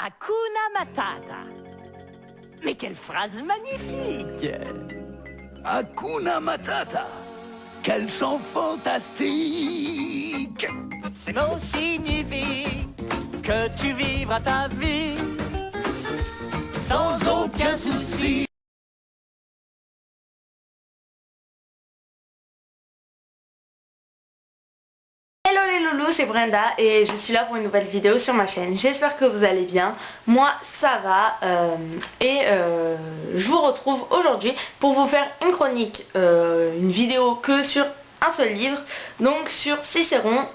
Hakuna Matata. Mais quelle phrase magnifique! Hakuna Matata. Quel chant fantastique! Ces mots signifient que tu vivras ta vie sans aucun souci. Hello les loulous, c'est Brenda et je suis là pour une nouvelle vidéo sur ma chaîne. J'espère que vous allez bien. Moi ça va je vous retrouve aujourd'hui pour vous faire une chronique, une vidéo que sur un seul livre, donc sur Cicéron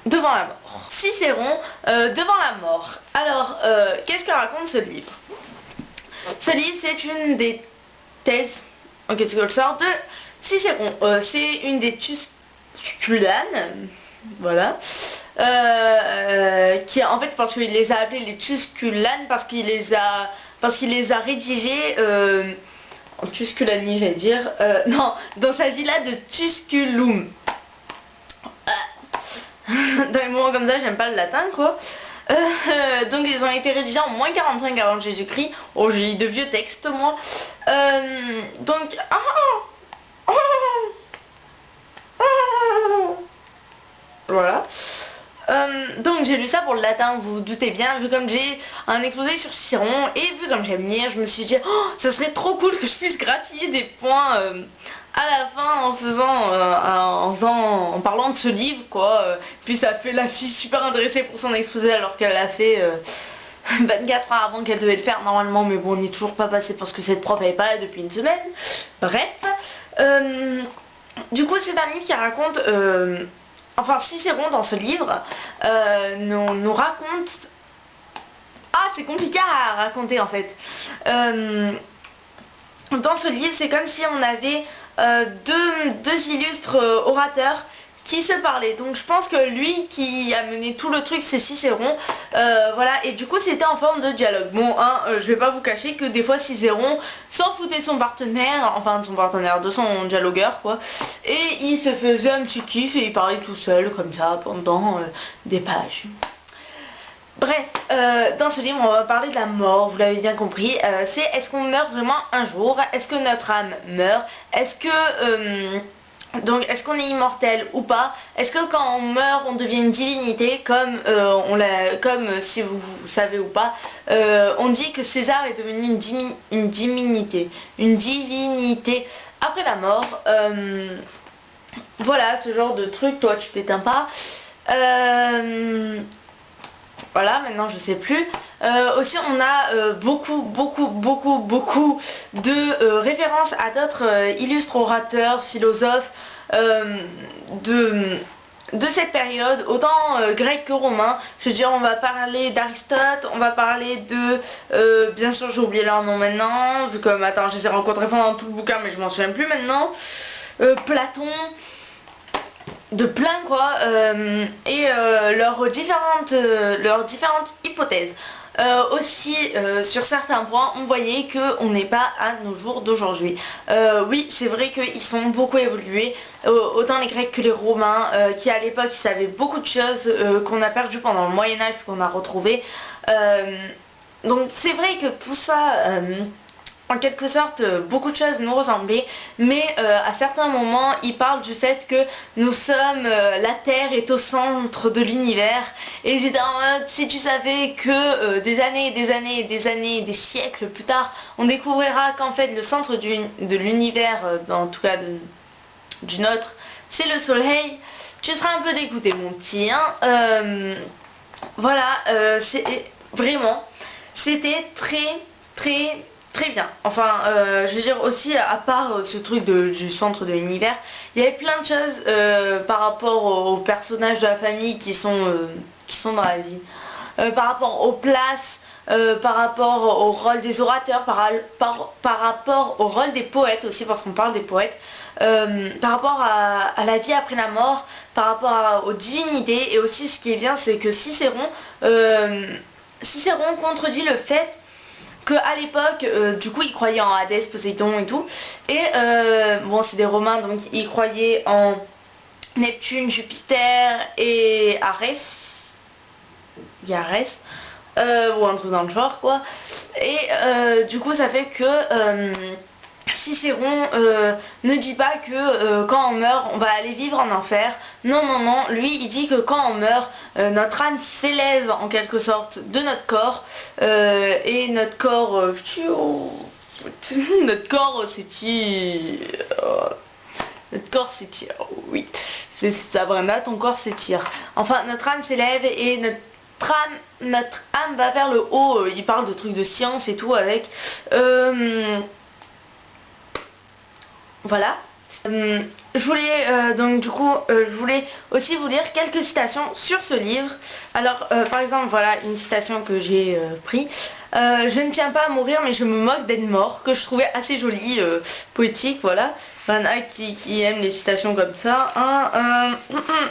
devant la mort. Cicéron devant la mort. Alors qu'est-ce que raconte ce livre? Ce livre c'est une des thèses en quelque sorte de Cicéron. C'est une des Tusculanes, voilà, qui en fait parce qu'il les a appelés les Tusculanes parce qu'il les a rédigés en Tusculanie j'allais dire, non, dans sa villa de Tusculum. Dans les moments comme ça j'aime pas le latin quoi. Donc ils ont été rédigés en moins 45 avant Jésus-Christ. Oh j'ai de vieux textes moi. Donc voilà. Donc j'ai lu ça pour le latin, vous vous doutez bien, vu comme j'ai un exposé sur Cicéron et vu comme j'aime lire, je me suis dit oh, ça serait trop cool que je puisse gratter des points à la fin en parlant de ce livre quoi. Puis ça fait la fille super intéressée pour son exposé alors qu'elle a fait 24 heures avant qu'elle devait le faire normalement, mais bon on n'y est toujours pas passé parce que cette prof elle est pas là depuis une semaine. Bref. Du coup c'est un livre qui raconte enfin Cicéron dans ce livre nous raconte... Ah c'est compliqué à raconter en fait. Dans ce livre c'est comme si on avait deux illustres orateurs qui se parlaient. Donc je pense que lui qui a mené tout le truc c'est Cicéron. Voilà, et du coup c'était en forme de dialogue. Bon je vais pas vous cacher que des fois Cicéron s'en foutait de son partenaire, enfin de son partenaire, de son dialogueur quoi. Et il se faisait un petit kiff et il parlait tout seul comme ça pendant des pages. Bref, dans ce livre on va parler de la mort, vous l'avez bien compris. C'est est-ce qu'on meurt vraiment un jour? Est-ce que notre âme meurt? Est-ce que... donc est-ce qu'on est immortel ou pas? Est-ce que quand on meurt on devient une divinité comme si vous savez ou pas, on dit que César est devenu une divinité après la mort. Voilà ce genre de truc. Toi tu t'éteins pas. Voilà, maintenant je sais plus. Aussi on a beaucoup de références à d'autres illustres orateurs, philosophes de cette période, autant grec que romain. Je veux dire on va parler d'Aristote, on va parler de... bien sûr j'ai oublié leur nom maintenant, vu comme... Attends, je les ai rencontrés pendant tout le bouquin mais je m'en souviens plus maintenant. Platon... de plein quoi, et leurs différentes hypothèses. Aussi sur certains points on voyait qu'on n'est pas à nos jours d'aujourd'hui. Oui c'est vrai qu'ils sont beaucoup évolués, autant les Grecs que les Romains, qui à l'époque savaient beaucoup de choses qu'on a perdu pendant le Moyen-Âge qu'on a retrouvé. Donc c'est vrai que tout ça... en quelque sorte beaucoup de choses nous ressemblaient, mais à certains moments il parle du fait que nous sommes, la Terre est au centre de l'univers, et j'étais en mode si tu savais que des siècles plus tard on découvrira qu'en fait le centre de l'univers, en tout cas du nôtre, c'est le soleil, tu seras un peu dégoûté mon petit hein. Voilà, c'est vraiment, c'était très bien. Enfin, je veux dire aussi, à part ce truc du centre de l'univers, il y avait plein de choses par rapport aux personnages de la famille qui sont dans la vie. Par rapport aux places, par rapport au rôle des orateurs, par rapport au rôle des poètes aussi, parce qu'on parle des poètes, par rapport à la vie après la mort, par rapport aux divinités, et aussi ce qui est bien, c'est que Cicéron contredit le fait qu'à l'époque, du coup, ils croyaient en Hadès, Poséidon et tout. Et bon, c'est des Romains, donc ils croyaient en Neptune, Jupiter et Arès. ou un truc dans le genre quoi. Et du coup ça fait que Cicéron ne dit pas que quand on meurt on va aller vivre en enfer. Non non non, lui il dit que quand on meurt notre âme s'élève en quelque sorte de notre corps et notre corps notre corps s'étire. Notre corps s'étire, oui, c'est Sabrina, ton corps s'étire. Enfin, notre âme s'élève et notre âme va vers le haut. Il parle de trucs de science et tout avec... voilà. Je voulais donc du coup je voulais aussi vous lire quelques citations sur ce livre. Alors par exemple voilà une citation que j'ai pris. Je ne tiens pas à mourir mais je me moque d'être mort, que je trouvais assez jolie, poétique, voilà. Il y en a qui aiment les citations comme ça, hein,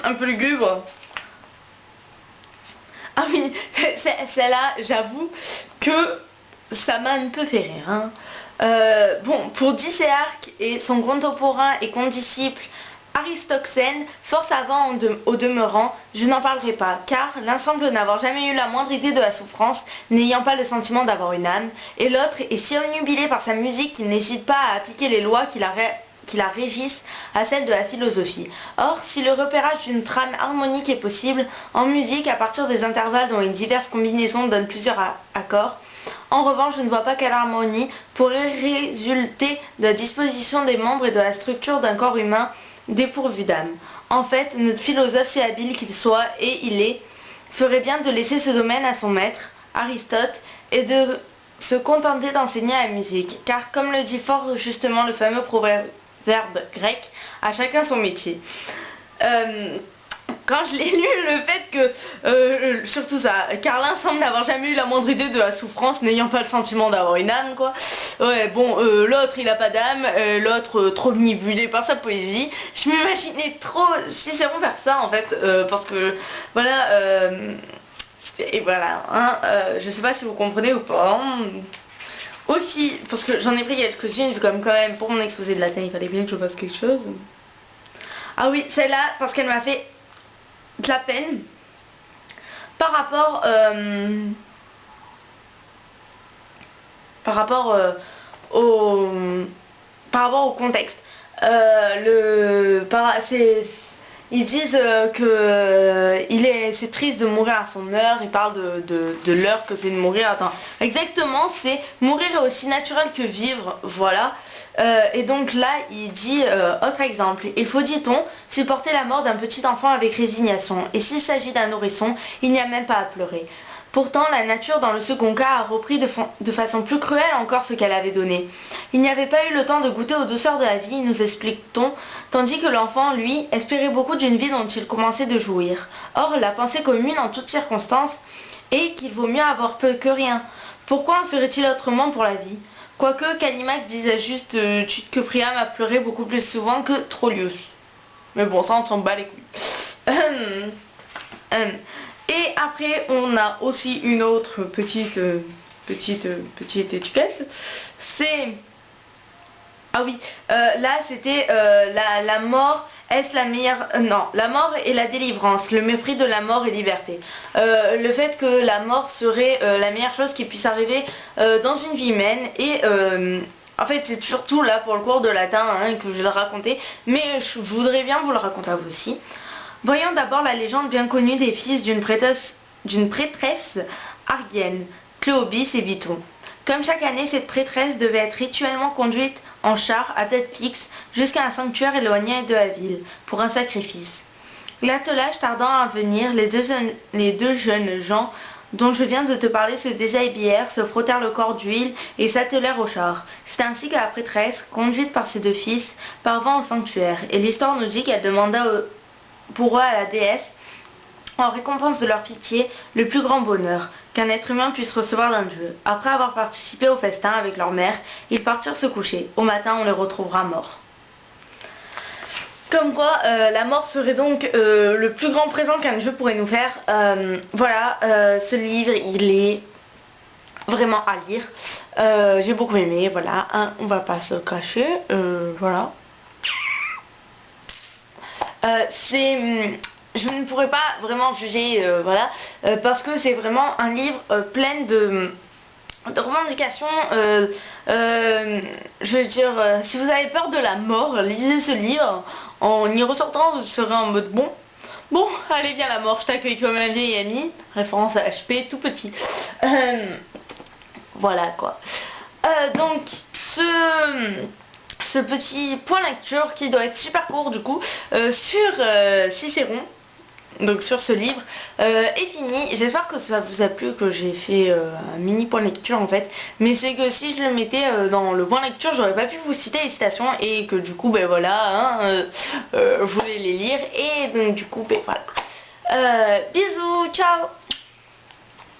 un peu lugubre. Ah oui, celle-là, j'avoue que ça m'a un peu fait rire. Hein. Bon, pour Dicéarque et son contemporain et condisciple Aristoxène, fort savant au demeurant, je n'en parlerai pas, car l'un semble n'avoir jamais eu la moindre idée de la souffrance, n'ayant pas le sentiment d'avoir une âme, et l'autre est si omnubilé par sa musique qu'il n'hésite pas à appliquer les lois qui la régissent à celles de la philosophie. Or, si le repérage d'une trame harmonique est possible, en musique, à partir des intervalles dont les diverses combinaisons donnent plusieurs accords, en revanche, je ne vois pas quelle harmonie pourrait résulter de la disposition des membres et de la structure d'un corps humain dépourvu d'âme. En fait, notre philosophe, si habile qu'il soit, et il est, ferait bien de laisser ce domaine à son maître, Aristote, et de se contenter d'enseigner la musique. Car comme le dit fort justement le fameux proverbe grec, à chacun son métier. Quand je l'ai lu, le fait que, surtout ça, car l'un semble n'avoir jamais eu la moindre idée de la souffrance, n'ayant pas le sentiment d'avoir une âme, quoi. Ouais, bon, l'autre il a pas d'âme, l'autre trop omnibulé par sa poésie. Je m'imaginais trop Cicéron faire ça, en fait, parce que, voilà, et voilà, hein, je sais pas si vous comprenez ou pas. Hein. Aussi, parce que j'en ai pris quelques-unes, comme quand même, pour mon exposé de latin, il fallait bien que je fasse quelque chose. Ah oui, celle-là, parce qu'elle m'a fait de la peine par rapport au contexte. Ils disent que c'est triste de mourir à son heure. Ils parlent de l'heure que c'est de mourir. Attends, exactement, c'est mourir est aussi naturel que vivre, voilà. Et donc là, il dit, autre exemple, il faut, dit-on, supporter la mort d'un petit enfant avec résignation. Et s'il s'agit d'un nourrisson, il n'y a même pas à pleurer. Pourtant, la nature, dans le second cas, a repris de façon plus cruelle encore ce qu'elle avait donné. Il n'y avait pas eu le temps de goûter aux douceurs de la vie, nous explique-t-on, tandis que l'enfant, lui, espérait beaucoup d'une vie dont il commençait de jouir. Or, la pensée commune en toutes circonstances est qu'il vaut mieux avoir peu que rien. Pourquoi en serait-il autrement pour la vie ? Quoique Callimaque disait juste que Priam a pleuré beaucoup plus souvent que Trollius. Mais bon, ça on s'en bat les couilles. Et après, on a aussi une autre petite étiquette. C'est... Ah oui, là c'était la mort. Est-ce la meilleure... non, la mort et la délivrance, le mépris de la mort et liberté. Le fait que la mort serait la meilleure chose qui puisse arriver dans une vie humaine. Et en fait, c'est surtout là pour le cours de latin hein, que je vais le raconter. Mais je voudrais bien vous le raconter à vous aussi. Voyons d'abord la légende bien connue des fils d'une prêtresse argienne, Cléobis et Biton. Comme chaque année, cette prêtresse devait être rituellement conduite en char à tête fixe jusqu'à un sanctuaire éloigné de la ville pour un sacrifice. L'attelage tardant à venir, les deux jeunes gens dont je viens de te parler se déshabillèrent, se frottèrent le corps d'huile et s'attelèrent au char. C'est ainsi que la prêtresse, conduite par ses deux fils, parvint au sanctuaire, et l'histoire nous dit qu'elle demanda pour eux à la déesse, en récompense de leur pitié, le plus grand bonheur qu'un être humain puisse recevoir d'un dieu. Après avoir participé au festin avec leur mère, ils partirent se coucher. Au matin, on les retrouvera morts. Comme quoi, la mort serait donc le plus grand présent qu'un jeu pourrait nous faire. Voilà, ce livre, il est vraiment à lire. J'ai beaucoup aimé, voilà. Hein, on va pas se cacher, voilà. je ne pourrais pas vraiment juger, voilà, parce que c'est vraiment un livre plein de revendications, je veux dire, si vous avez peur de la mort, lisez ce livre, en y ressortant vous serez en mode bon, allez viens la mort, je t'accueille comme un vieil ami, référence à HP tout petit, voilà quoi. Donc ce petit point lecture qui doit être super court du coup, sur Cicéron, donc sur ce livre, est fini. J'espère que ça vous a plu, que j'ai fait un mini point lecture en fait, mais c'est que si je le mettais dans le point lecture, j'aurais pas pu vous citer les citations, et que du coup ben voilà, hein, je voulais les lire, et donc du coup ben voilà. Bisous, ciao.